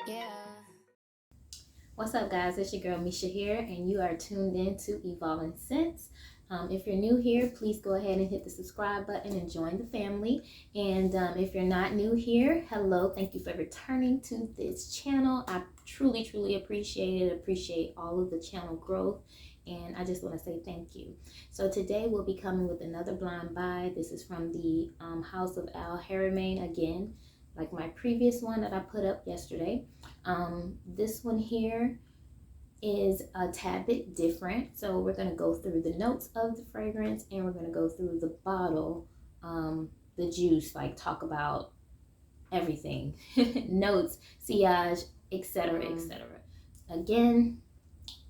Yeah. What's up, guys? It's your girl Misha here, and you are tuned in to Evolving Sense. If you're new here, please go ahead and hit the subscribe button and join the family. And if you're not new here, hello, thank you for returning to this channel. I truly, truly appreciate it. Appreciate all of the channel growth, and I just want to say thank you. So today we'll be coming with another blind buy. This is from the House of Haramain again, like my previous one that I put up yesterday. This one here is a tad bit different. So we're going to go through the notes of the fragrance, and we're going to go through the bottle, the juice, like talk about everything, notes, sillage, etc., etc. Again,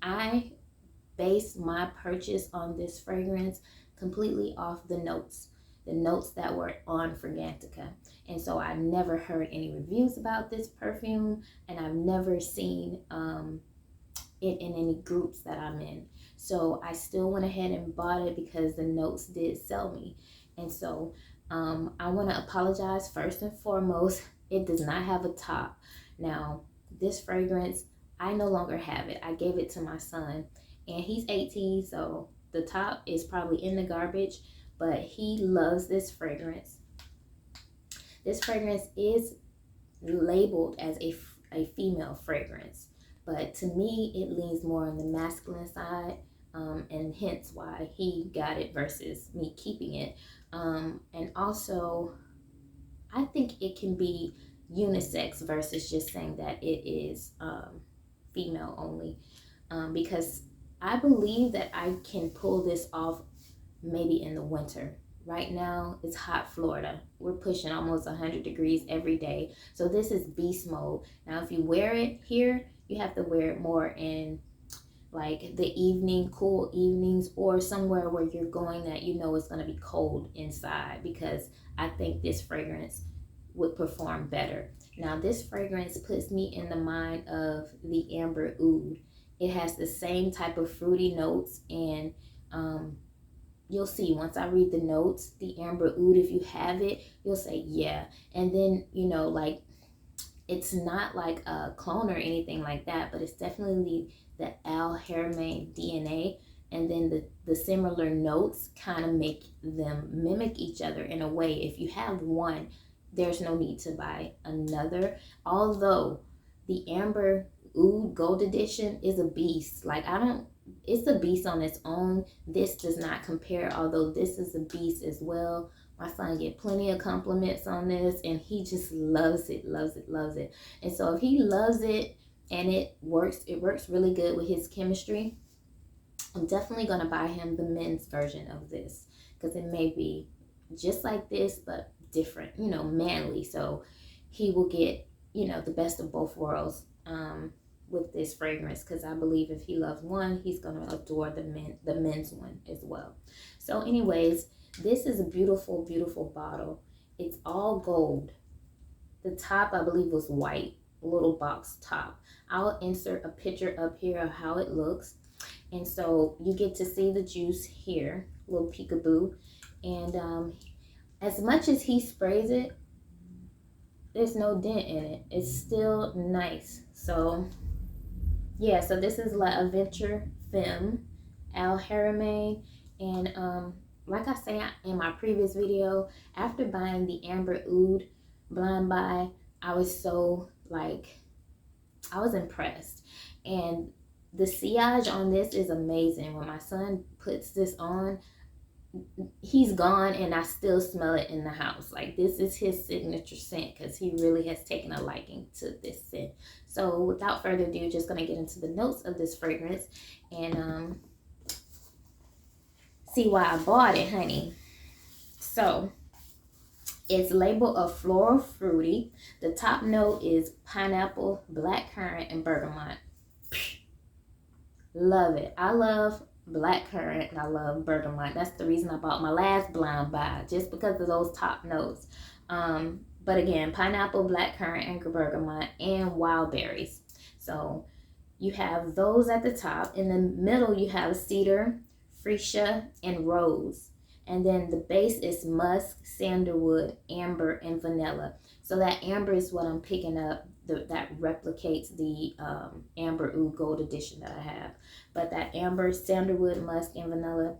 I base my purchase on this fragrance completely off the notes that were on Fragrantica. And so I never heard any reviews about this perfume, and I've never seen it in any groups that I'm in. So I still went ahead and bought it because the notes did sell me. And so I want to apologize first and foremost. It does not have a top. Now, this fragrance, I no longer have it. I gave it to my son, and he's 18, so the top is probably in the garbage, but he loves this fragrance. This fragrance is labeled as a female fragrance, but to me, it leans more on the masculine side, and hence why he got it versus me keeping it. And also, I think it can be unisex versus just saying that it is female only, because I believe that I can pull this off maybe in the winter. Right now, it's hot Florida. We're pushing almost 100 degrees every day. So this is beast mode. Now, if you wear it here, you have to wear it more in like the evening, cool evenings, or somewhere where you're going that you know it's going to be cold inside, because I think this fragrance would perform better. Now, this fragrance puts me in the mind of the Amber Oud. It has the same type of fruity notes, and you'll see once I read the notes, the Amber Oud, if you have it, you'll say, yeah. And then, you know, like, it's not like a clone or anything like that, but it's definitely the Al Haramain DNA. And then the similar notes kind of make them mimic each other in a way. If you have one, there's no need to buy another. Although the Amber Oud Gold Edition is a beast. Like, it's a beast on its own. This does not compare, although this is a beast as well. My son get plenty of compliments on this, and he just loves it, loves it, loves it. And so if he loves it and it works really good with his chemistry, I'm definitely going to buy him the men's version of this, because it may be just like this, but different, you know, manly. So he will get, you know, the best of both worlds with this fragrance, because I believe if he loves one, he's going to adore the men's one as well. So anyways, this is a beautiful, beautiful bottle. It's all gold. The top, I believe, was white, little box top. I'll insert a picture up here of how it looks. And so you get to see the juice here, little peekaboo. And as much as he sprays it, there's no dent in it. It's still nice. So yeah, so this is La Aventure Femme, Al Haramain. And like I said in my previous video, after buying the Amber Oud blind buy, I was so, like, I was impressed. And the sillage on this is amazing. When my son puts this on, he's gone, and I still smell it in the house. Like, this is his signature scent, because he really has taken a liking to this scent. So without further ado, just gonna get into the notes of this fragrance and see why I bought it, honey. So it's labeled a floral fruity. The top note is pineapple, blackcurrant, and bergamot. Love it. I love blackcurrant and I love bergamot. That's the reason I bought my last blind buy, just because of those top notes. But again, pineapple, blackcurrant, and bergamot, and wild berries. So you have those at the top. In the middle, you have cedar, freesia, and rose. And then the base is musk, sandalwood, amber, and vanilla. So that amber is what I'm picking up, that replicates the Amber Oud Gold Edition that I have. But that amber, sandalwood, musk, and vanilla,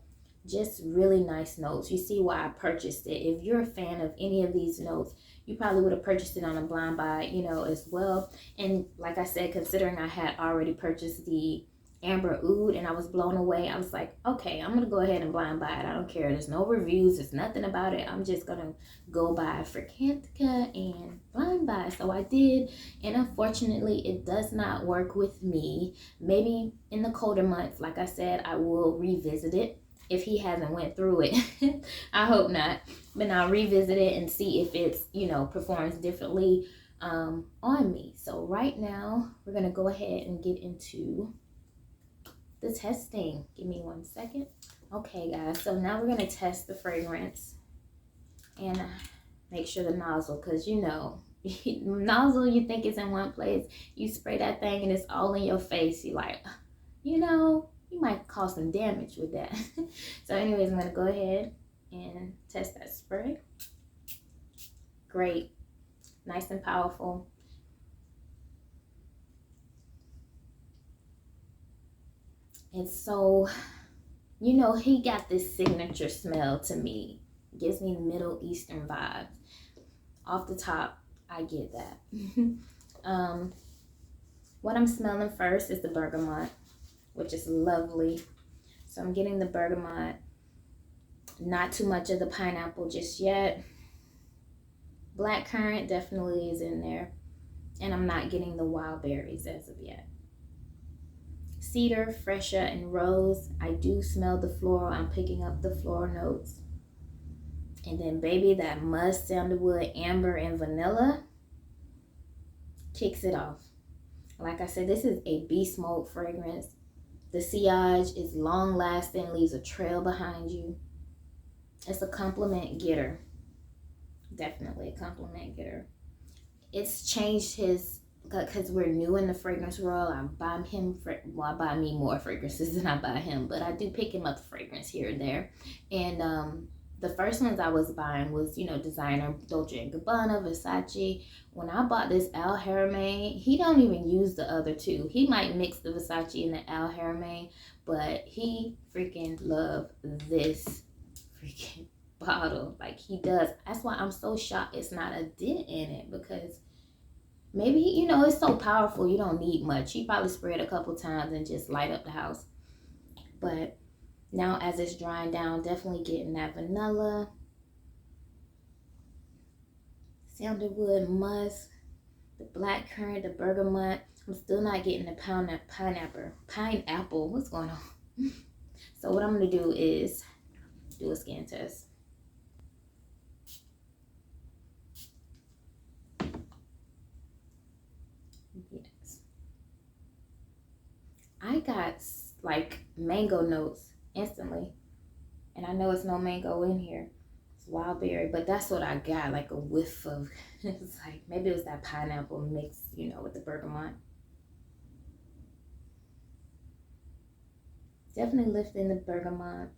just really nice notes. You see why I purchased it. If you're a fan of any of these notes, you probably would have purchased it on a blind buy, you know, as well. And like I said, considering I had already purchased the Amber Oud and I was blown away, I was like, okay, I'm gonna go ahead and blind buy it. I don't care. There's no reviews. There's nothing about it. I'm just gonna go buy it for Cantica and blind buy. So I did, and unfortunately, it does not work with me. Maybe in the colder months, like I said, I will revisit it if he hasn't went through it. I hope not, but I'll revisit it and see if it's, you know, performs differently on me. So right now, we're gonna go ahead and get into the testing. Give me 1 second. Okay guys, so now we're gonna test the fragrance and make sure the nozzle, because you know, nozzle, you think it's in one place, you spray that thing and it's all in your face. You like, you know, you might cause some damage with that. So anyways, I'm gonna go ahead and test that spray. Great, nice and powerful. And so, you know, he got this signature smell to me. Gives me Middle Eastern vibes. Off the top, I get that. What I'm smelling first is the bergamot, which is lovely. So I'm getting the bergamot. Not too much of the pineapple just yet. Black currant definitely is in there. And I'm not getting the wild berries as of yet. Cedar, freesia, and rose. I do smell the floral. I'm picking up the floral notes. And then baby, that musk, sandalwood, amber, and vanilla kicks it off. Like I said, this is a beast mode fragrance. The sillage is long lasting, leaves a trail behind you. It's a compliment getter. Definitely a compliment getter. It's changed his, because we're new in the fragrance world. I buy him, well, I buy me more fragrances than I buy him, but I do pick him up fragrance here and there. And the first ones I was buying was, you know, designer, Dolce & Gabbana, Versace. When I bought this Haramain, he don't even use the other two. He might mix the Versace and the Haramain, but he freaking loved this freaking bottle. Like, he does. That's why I'm so shocked it's not a dent in it, because maybe, you know, it's so powerful you don't need much. He probably sprayed a couple times and just light up the house. But now as it's drying down, definitely getting that vanilla, sandalwood, musk, the black currant, the bergamot. I'm still not getting the pineapple. What's going on? So what I'm going to do is do a skin test. Yes. I got like mango notes instantly. And I know it's no mango in here. It's wild berry, but that's what I got, like a whiff of. It's like, maybe it was that pineapple mixed, you know, with the bergamot. Definitely lifting the bergamot.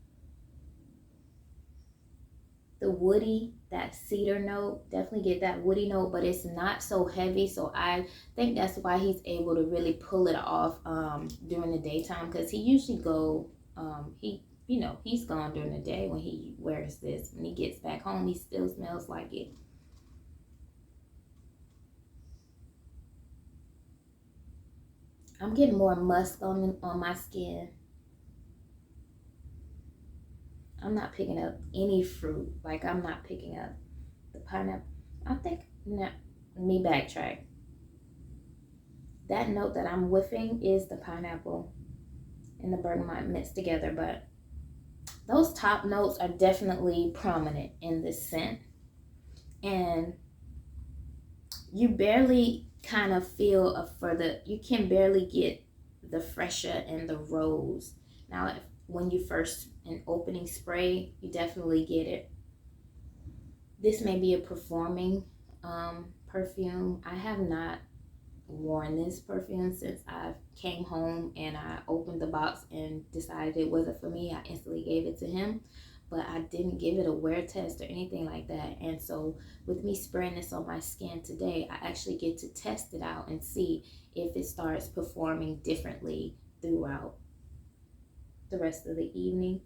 The woody, that cedar note, definitely get that woody note, but it's not so heavy. So I think that's why he's able to really pull it off during the daytime, because he usually go, you know, he's gone during the day when he wears this. When he gets back home, he still smells like it. I'm getting more musk on my skin. I'm not picking up any fruit. Like, I'm not picking up the pineapple. I think, no, let me backtrack. That note that I'm whiffing is the pineapple and the bergamot mixed together, but those top notes are definitely prominent in this scent. And you barely kind of feel you can barely get the freesia and the rose. Now, when you first, an opening spray, you definitely get it. This may be a performing perfume. I have not worn this perfume since I came home and I opened the box and decided it wasn't for me. I instantly gave it to him. but I didn't give it a wear test or anything like that. And so with me spraying this on my skin today, I actually get to test it out and see if it starts performing differently throughout the rest of the evening.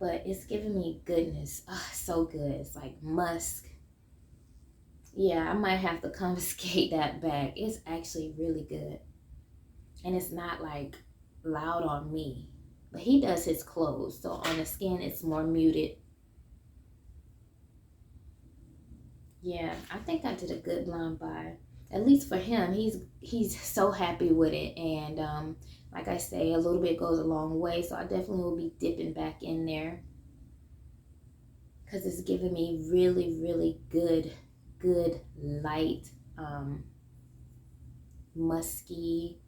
But it's giving me goodness. Oh, so good. It's like musk. Yeah, I might have to confiscate that back. It's actually really good. And it's not like loud on me. But he does his clothes. So on the skin, it's more muted. Yeah, I think I did a good blind buy. At least for him, he's so happy with it. And like I say, a little bit goes a long way. So I definitely will be dipping back in there, because it's giving me really, really good light, musky,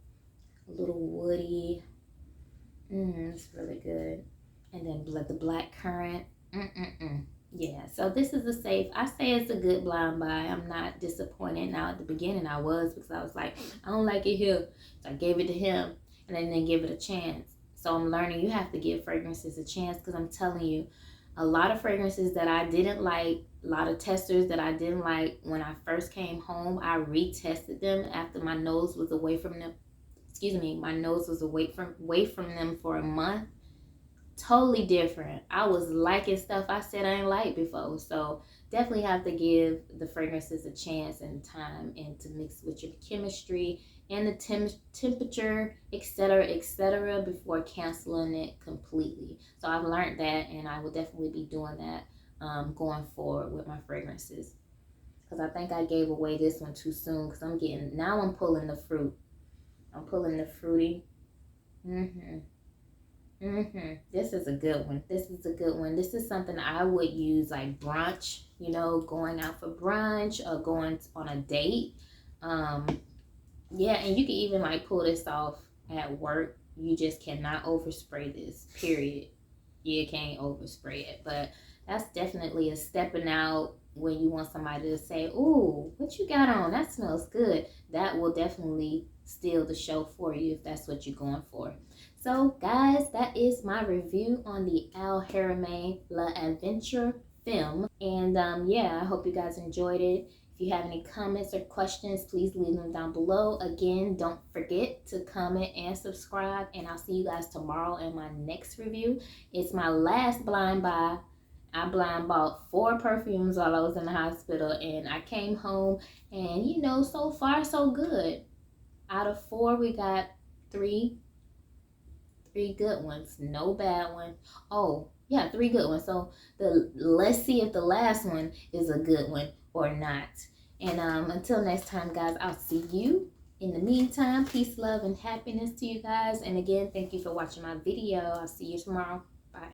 a little woody. It's really good. And then the black currant. Yeah, so this is a safe, I say it's a good blind buy. I'm not disappointed. Now at the beginning I was, because I was like, I don't like it here. So I gave it to him and then didn't give it a chance. So I'm learning you have to give fragrances a chance, because I'm telling you, a lot of fragrances that I didn't like, a lot of testers that I didn't like when I first came home, I retested them after my nose was away from them. Excuse me, my nose was away from them for a month. Totally different. I was liking stuff I said I didn't like before. So definitely have to give the fragrances a chance and time, and to mix with your chemistry and the temperature, etc., before canceling it completely. So I've learned that, and I will definitely be doing that going forward with my fragrances. Because I think I gave away this one too soon, because I'm pulling the fruit. I'm pulling the fruity. This is a good one. This is a good one. This is something I would use like brunch, going out for brunch or going on a date. Yeah, and you can even like pull this off at work. You just cannot overspray this, period. You can't overspray it. But that's definitely a stepping out when you want somebody to say, "Ooh, what you got on? That smells good." That will definitely steal the show for you if that's what you're going for. So, guys, that is my review on the Haramain L'Aventure Femme. And yeah, I hope you guys enjoyed it. If you have any comments or questions, please leave them down below. Again, don't forget to comment and subscribe. And I'll see you guys tomorrow in my next review. It's my last blind buy. I blind bought 4 perfumes while I was in the hospital. And I came home and, so far so good. Out of 4, we got 3 good ones, no bad one. Oh yeah, 3 good ones. So let's see if the last one is a good one or not. And until next time, guys, I'll see you. In the meantime, peace, love, and happiness to you guys. And again, thank you for watching my video. I'll see you tomorrow. Bye.